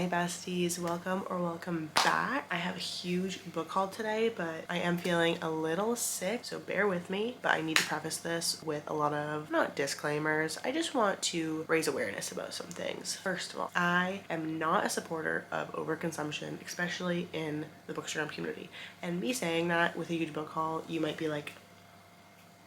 Hi besties, welcome back. I have a huge book haul today, but I am feeling a little sick, so bear with me. But I need to preface this with a lot of, not disclaimers, I just want to raise awareness about some things. First of all, I am not a supporter of overconsumption, especially in the BOOKSTAGRAM community. And me saying that with a huge book haul, you might be like,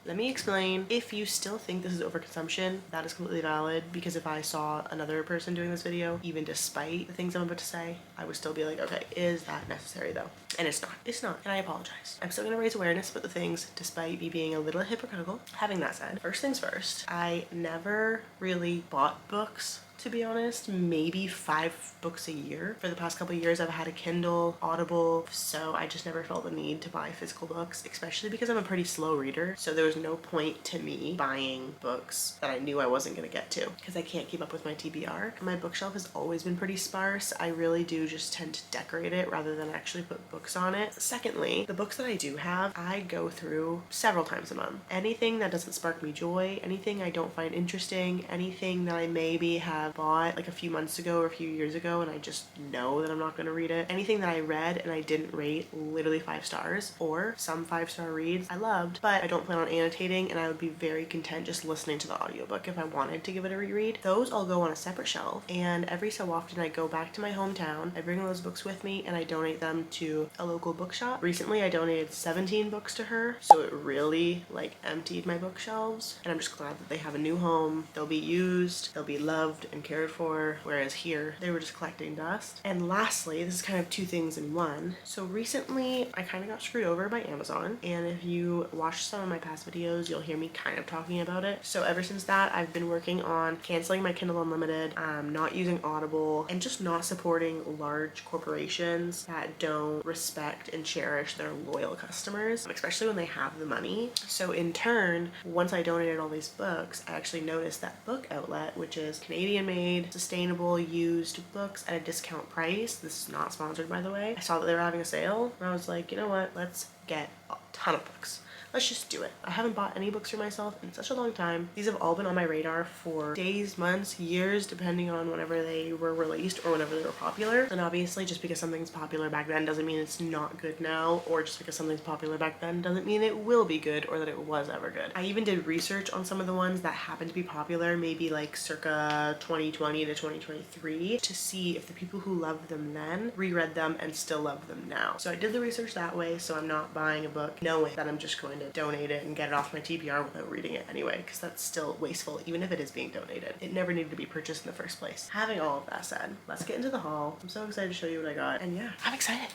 let me explain. If you still think this is overconsumption, that is completely valid, because if I saw another person doing this video, even despite the things I'm about to say, I would still be like, okay, is that necessary though? And it's not. It's not. And I apologize. I'm still gonna raise awareness about the things despite me being a little hypocritical. Having that said, first things first, I never really bought books, to be honest. Maybe 5 books a year. For the past couple of years, I've had a Kindle, Audible, so I just never felt the need to buy physical books, especially because I'm a pretty slow reader. So there was no point to me buying books that I knew I wasn't gonna get to, because I can't keep up with my TBR. My bookshelf has always been pretty sparse. I really do just tend to decorate it rather than actually put books on it. Secondly, the books that I do have, I go through several times a month. Anything that doesn't spark me joy, anything I don't find interesting, anything that I maybe have bought like a few months ago or a few years ago and I just know that I'm not going to read it. Anything that I read and I didn't rate literally 5 stars, or some 5-star reads I loved, but I don't plan on annotating, and I would be very content just listening to the audiobook if I wanted to give it a reread. Those all go on a separate shelf, and every so often I go back to my hometown, I bring those books with me, and I donate them to a local bookshop. Recently I donated 17 books to her, so it really like emptied my bookshelves, and I'm just glad that they have a new home. They'll be used, they'll be loved and cared for, whereas here they were just collecting dust. And lastly, this is kind of 2 things in one. So recently I kind of got screwed over by Amazon, and if you watch some of my past videos, you'll hear me kind of talking about it. So ever since that, I've been working on canceling my Kindle Unlimited, not using Audible, and just not supporting large corporations that don't respect and cherish their loyal customers, especially when they have the money. So in turn, once I donated all these books, I actually noticed that Book Outlet, which is Canadian made, sustainable, used books at a discount price. This is not sponsored, by the way. I saw that they were having a sale, and I was like, you know what, let's get a ton of books. Let's just do it. I haven't bought any books for myself in such a long time. These have all been on my radar for days, months, years, depending on whenever they were released or whenever they were popular. And obviously, just because something's popular back then doesn't mean it's not good now, or just because something's popular back then doesn't mean it will be good or that it was ever good. I even did research on some of the ones that happened to be popular, maybe like circa 2020 to 2023, to see if the people who loved them then reread them and still love them now. So I did the research that way, so I'm not buying a book knowing that I'm just going to donate it and get it off my TBR without reading it anyway, because that's still wasteful even if it is being donated. It never needed to be purchased in the first place. Having all of that said, let's get into the haul. I'm so excited to show you what I got, and yeah, I'm excited.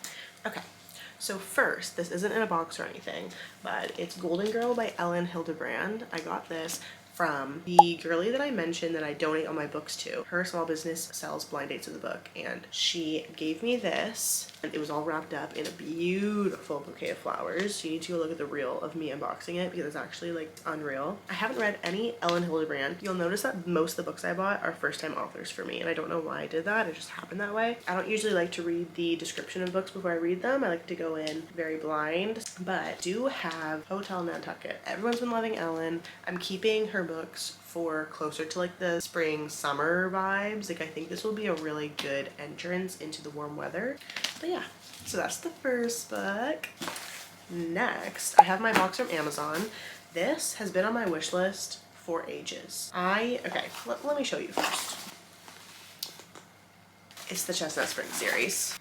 Okay. So first, this isn't in a box or anything, but it's Golden Girl by Ellen Hildebrand. I got this from the girlie that I mentioned that I donate all my books to. Her small business sells blind dates of the book, and she gave me this, and it was all wrapped up in a beautiful bouquet of flowers. You need to go look at the reel of me unboxing it, because it's actually like unreal. I haven't read any Ellen Hildebrand. You'll notice that most of the books I bought are first-time authors for me, and I don't know why I did that. It just happened that way. I don't usually like to read the description of books before I read them. I like to go in very blind, but I do have Hotel Nantucket. Everyone's been loving Ellen. I'm keeping her books for closer to like the spring summer vibes. Like I think this will be a really good entrance into the warm weather. But yeah, so that's the first book. Next, I have my box from Amazon. This has been on my wish list for ages. Okay, let me show you first. It's the Chestnut Spring series.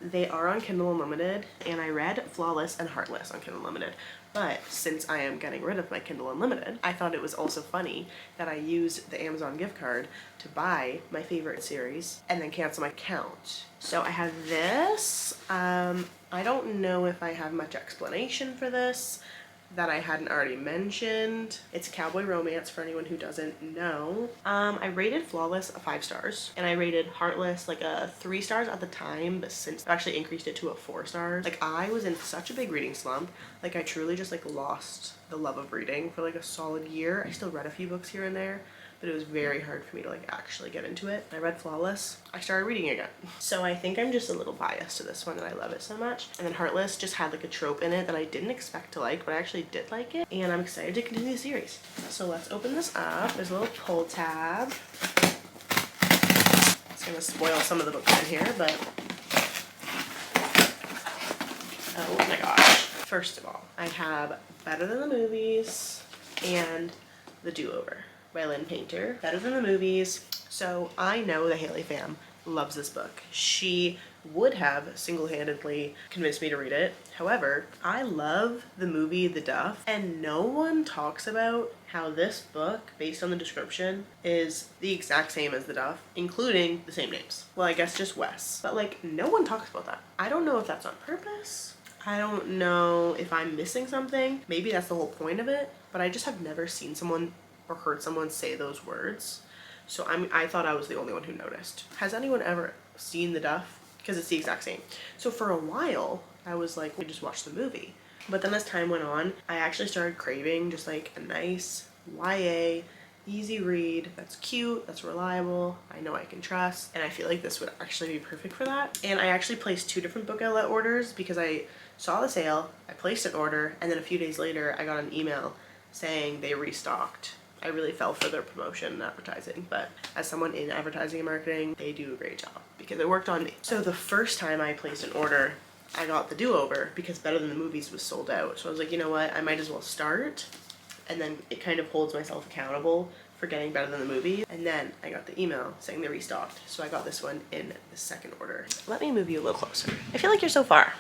They are on Kindle Unlimited, and I read Flawless and Heartless on Kindle Unlimited. But since I am getting rid of my Kindle Unlimited, I thought it was also funny that I used the Amazon gift card to buy my favorite series and then cancel my account. So I have this. I don't know if I have much explanation for this that I hadn't already mentioned. It's a cowboy romance for anyone who doesn't know. I rated Flawless a 5 stars, and I rated Heartless like a 3 stars at the time, but since I've actually increased it to a 4 stars. Like I was in such a big reading slump. Like I truly just like lost the love of reading for like a solid year. I still read a few books here and there, but it was very hard for me to like actually get into it. I read Flawless. I started reading again. So I think I'm just a little biased to this one, that I love it so much. And then Heartless just had like a trope in it that I didn't expect to like, but I actually did like it. And I'm excited to continue the series. So let's open this up. There's a little pull tab. gonna spoil some of the books in here, but oh my gosh. First of all, I have Better Than the Movies and The Do-Over by Lynn Painter. Better Than the Movies. So I know the Haley fam loves this book. She would have single-handedly convinced me to read it. However, I love the movie The Duff, and no one talks about how this book, based on the description, is the exact same as The Duff, including the same names. Well, I guess just Wes. But like, no one talks about that. I don't know if that's on purpose. I don't know if I'm missing something. Maybe that's the whole point of it, but I just have never seen someone or heard someone say those words. So I thought I was the only one who noticed. Has anyone ever seen The Duff? Because it's the exact same. So for a while, I was like, we just watched the movie. But then as time went on, I actually started craving just like a nice YA, easy read that's cute, that's reliable, I know I can trust, and I feel like this would actually be perfect for that. And I actually placed 2 different book outlet orders because I saw the sale, I placed an order, and then a few days later I got an email saying they restocked. I really fell for their promotion and advertising, but as someone in advertising and marketing, they do a great job because it worked on me. So the first time I placed an order, I got The Do-Over because Better Than the Movies was sold out. So I was like, you know what, I might as well start, and then it kind of holds myself accountable for getting Better Than the Movie. And then I got the email saying they restocked, so I got this one in the second order. Let me move you a little closer. I feel like you're so far.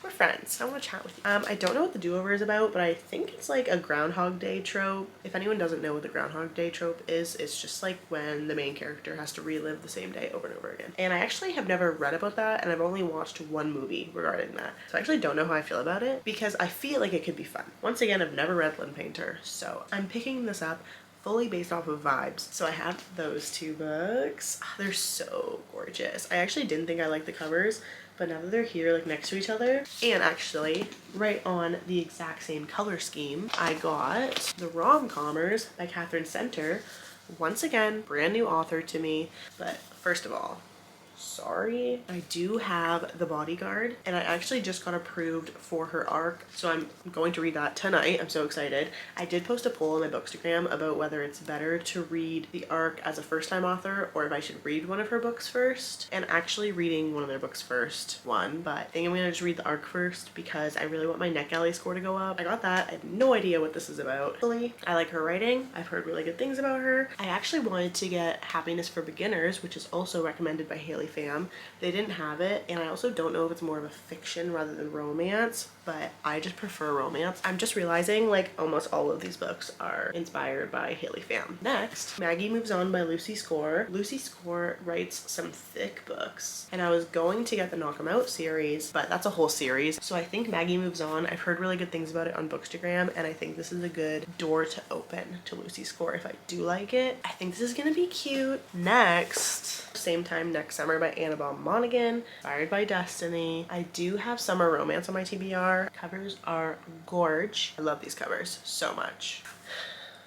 We're friends. I want to chat with you. I don't know what The Do-Over is about, but I think it's like a Groundhog Day trope. If anyone doesn't know what the Groundhog Day trope is, it's just like when the main character has to relive the same day over and over again. And I actually have never read about that, and I've only watched one movie regarding that. So I actually don't know how I feel about it because I feel like it could be fun. Once again, I've never read Lynn Painter, so I'm picking this up fully based off of vibes. So I have those 2 books. Oh, they're so gorgeous. I actually didn't think I liked the covers, but now that they're here like next to each other, and actually right on the exact same color scheme, I got The Rom-Commers by Catherine Center. Once again, brand new author to me, but first of all, sorry. I do have The Bodyguard, and I actually just got approved for her arc, so I'm going to read that tonight. I'm so excited. I did post a poll on my Bookstagram about whether it's better to read the arc as a first-time author or if I should read one of her books first, and actually reading one of their books first won, but I think I'm gonna just read the arc first because I really want my NetGalley score to go up. I got that. I have no idea what this is about. I like her writing. I've heard really good things about her. I actually wanted to get Happiness for Beginners, which is also recommended by Haley fam. They didn't have it, and I also don't know if it's more of a fiction rather than romance, but I just prefer romance. I'm just realizing like almost all of these books are inspired by Haley fam. Next, Maggie Moves On by Lucy Score. Lucy Score writes some thick books, and I was going to get the Knock 'Em Out series, but that's a whole series, so I think Maggie Moves On, I've heard really good things about it on Bookstagram, and I think this is a good door to open to Lucy Score if I do like it. I think this is gonna be cute. Next, Same Time Next Summer by Annabelle Monaghan, inspired by Destiny. I do have Summer Romance on my TBR. Covers are gorge. I love these covers so much.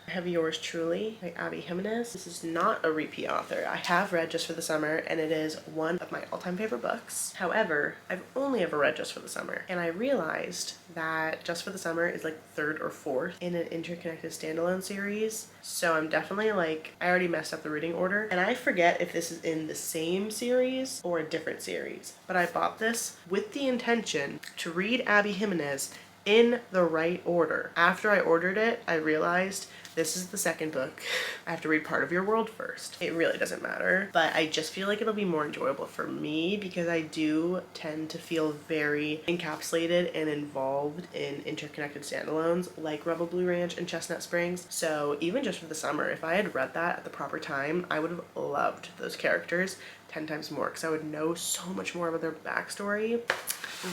I have Yours Truly by Abby Jimenez. This is not a repeat author. I have read Just for the Summer, and it is one of my all-time favorite books. However, I've only ever read Just for the Summer, and I realized that Just for the Summer is like 3rd or 4th in an interconnected standalone series. So I'm definitely like, I already messed up the reading order, and I forget if this is in the same series or a different series. But I bought this with the intention to read Abby Jimenez in the right order. After I ordered it, I realized this is the second book. I have to read Part of Your World first. It really doesn't matter, but I just feel like it'll be more enjoyable for me because I do tend to feel very encapsulated and involved in interconnected standalones like Rebel Blue Ranch and Chestnut Springs. So even Just for the Summer, if I had read that at the proper time, I would have loved those characters 10 times more because I would know so much more about their backstory.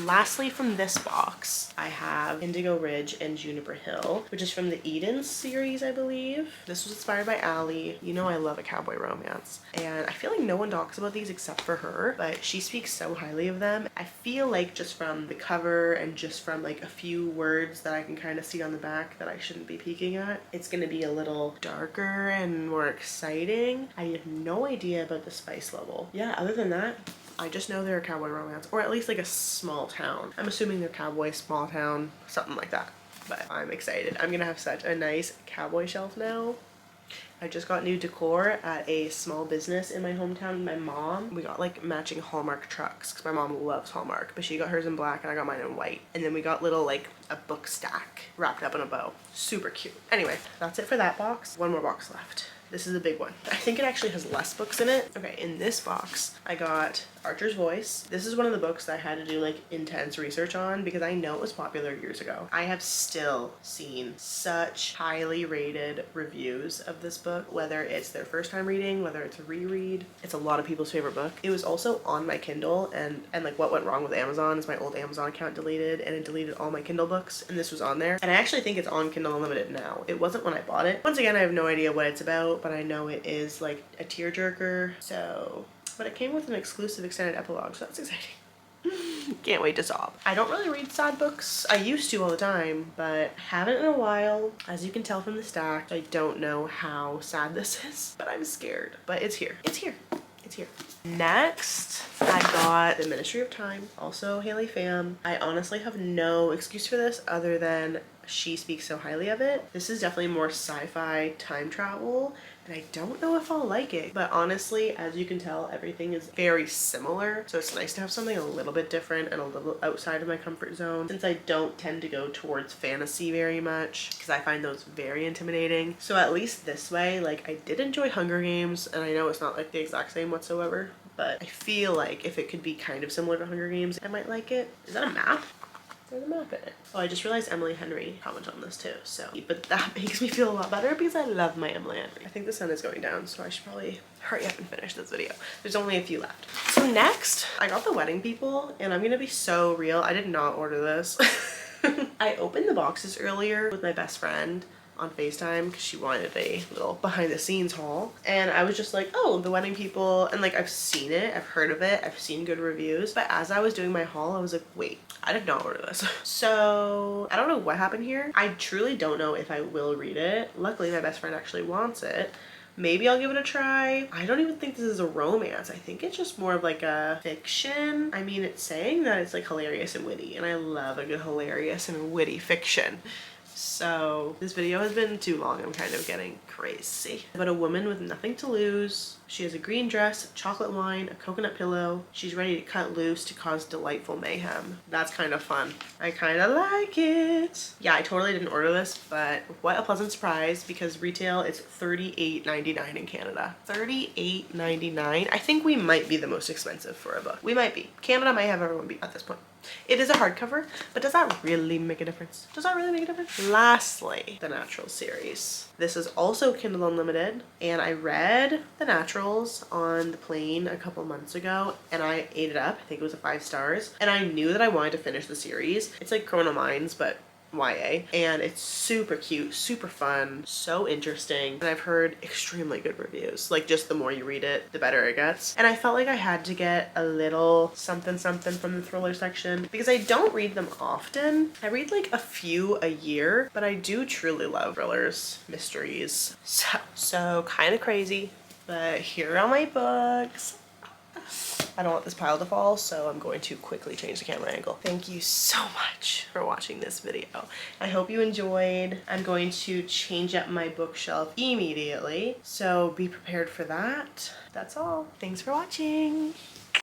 Lastly, from this box, I have Indigo Ridge and Juniper Hill, which is from the Eden series, I believe. This was inspired by Allie. You know I love a cowboy romance, and I feel like no one talks about these except for her, but she speaks so highly of them. I feel like just from the cover and just from like a few words that I can kind of see on the back that I shouldn't be peeking at, it's gonna be a little darker and more exciting. I have no idea about the spice level. Yeah, other than that, I just know they're a cowboy romance, or at least like a small town. I'm assuming they're cowboy, small town, something like that. But I'm excited. I'm gonna have such a nice cowboy shelf now. I just got new decor at a small business in my hometown. My mom, we got like matching Hallmark trucks because my mom loves Hallmark, but she got hers in black and I got mine in white. And then we got little like a book stack wrapped up in a bow. Super cute. Anyway, that's it for that box. One more box left. This is a big one. I think it actually has less books in it. Okay, in this box, I got Archer's Voice. This is one of the books that I had to do like intense research on because I know it was popular years ago. I have still seen such highly rated reviews of this book, whether it's their first time reading, whether it's a reread. It's a lot of people's favorite book. It was also on my Kindle, and like what went wrong with Amazon is my old Amazon account deleted, and it deleted all my Kindle books, and this was on there. And I actually think it's on Kindle Unlimited now. It wasn't when I bought it. Once again, I have no idea what it's about, but I know it is like a tearjerker. So, but it came with an exclusive extended epilogue, so that's exciting. Can't wait to sob. I don't really read sad books. I used to all the time, but haven't in a while. As you can tell from the stack, I don't know how sad this is, but I'm scared. But it's here. It's here. It's here. Next, I got The Ministry of Time, also Haley Pham. I honestly have no excuse for this other than she speaks so highly of it. This is definitely more sci-fi time travel, and I don't know if I'll like it. But honestly, as you can tell, everything is very similar. So it's nice to have something a little bit different and a little outside of my comfort zone, since I don't tend to go towards fantasy very much because I find those very intimidating. So at least this way, like, I did enjoy Hunger Games, and I know it's not like the exact same whatsoever, but I feel like if it could be kind of similar to Hunger Games, I might like it. Is that a map? There's a map in it. Oh, I just realized Emily Henry commented on this too, so. But that makes me feel a lot better because I love my Emily Henry. I think the sun is going down, so I should probably hurry up and finish this video. There's only a few left. So next, I got The Wedding People, and I'm gonna be so real. I did not order this. I opened the boxes earlier with my best friend on FaceTime because she wanted a little behind the scenes haul, and I was just like, oh, The Wedding People, and like I've seen it, I've heard of it, I've seen good reviews, but as I was doing my haul I was like, wait, I did not order this. So I don't know what happened here. I truly don't know if I will read it. Luckily my best friend actually wants it. Maybe I'll give it a try. I don't even think this is a romance. I think it's just more of like a fiction. I mean, it's saying that it's like hilarious and witty, and I love a good hilarious and witty fiction. So this video has been too long. I'm kind of getting crazy. About a woman with nothing to lose. She has a green dress, chocolate wine, a coconut pillow. She's ready to cut loose to cause delightful mayhem. That's kind of fun. I kind of like it. Yeah, I totally didn't order this, but what a pleasant surprise, because retail is $38.99 in Canada. $38.99. I think we might be the most expensive for a book. We might be. Canada might have everyone beat at this point. It is a hardcover, but does that really make a difference? Does that really make a difference? Lastly, the Naturals series. This is also Kindle Unlimited, and I read The Naturals on the plane a couple months ago, and I ate it up. I think it was a 5 stars, and I knew that I wanted to finish the series. It's like Criminal Minds, but YA, and it's super cute, super fun, so interesting, and I've heard extremely good reviews. Like, just the more you read it, the better it gets. And I felt like I had to get a little something something from the thriller section because I don't read them often. I read like a few a year, but I do truly love thrillers, mysteries. So kind of crazy, but here are my books. I don't want this pile to fall, so I'm going to quickly change the camera angle. Thank you so much for watching this video. I hope you enjoyed. I'm going to change up my bookshelf immediately, so be prepared for that. That's all. Thanks for watching.